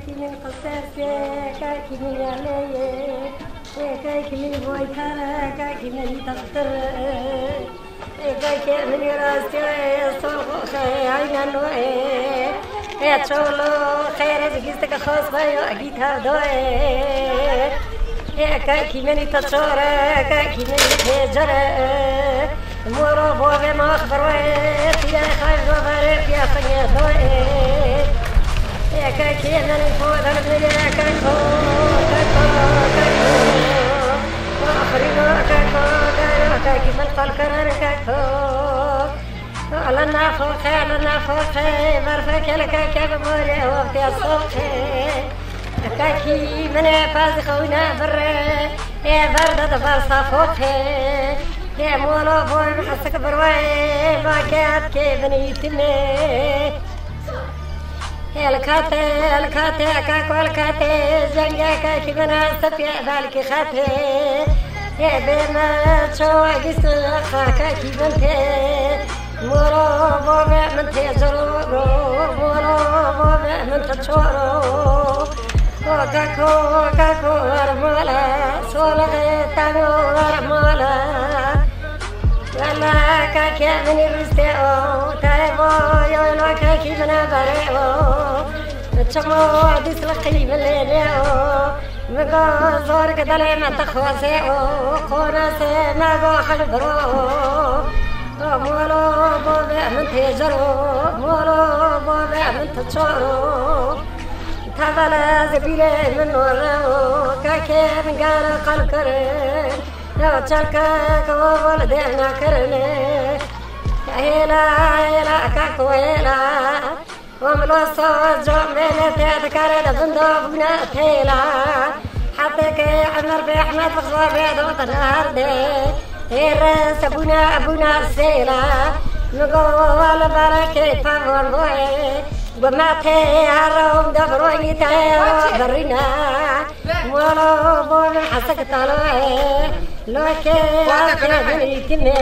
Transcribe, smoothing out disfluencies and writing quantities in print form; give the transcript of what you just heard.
كاكي من قصاصي كاكي من علي كاكي من بويتانا كاكي من تقدر كاكي من راسي صوخ عين النوي يا تشولو خير جيستك خاص بايو اكيدها دوي يا كاكي من تشورا كاكي من تجرا مورو بوغي ما خبرويت يا خايف وفارق يا خنيا دوي يا كاكي من فوق البلد يا كاكو كاكو كاكو واخرين كاكو كاكي من القرار كاكو لنا فوقي مرفك الكاكي بموري وفي الصوت كاكي من فاز خونا بري يا بردة فرصة فوقي يا مولو بوي محسك برواي ما كات كي بنيتني الكاتي كاكو الكاتي زنجا كاكي بنا سفيا ذلك خاتي يا بينا تشو قست كاكي بنتي مورو بوبي من تيزرو مورو بوبي من تشورو كاكو ورمالا سولغي تانو ورمالا ولا كاكي من الرستيو تايبو يولو كاكي من بريو تشمو ديس لقي بالليليو مقو زورك دلي ما تخواسيو قوناسي ماقو خلبرو مولو بوبي من تيجرو مولو بوبي من تشورو تابلا زبيلي من ورو كاكي من قارا قلب كرين يا تشالكا كوول دينا كرني هيلا كاكو هيلا وملو صوت جوميني تذكرين بندوب بناتيلا حطيك عمر بأحمد بخصوة بيض وطن هردي هيرس أبونا السيلا نقول بركة فاور بوي وماتي هروم دبروي تايرو برينا مولو بوي حسك طلوي لوكي عاكي بنيتني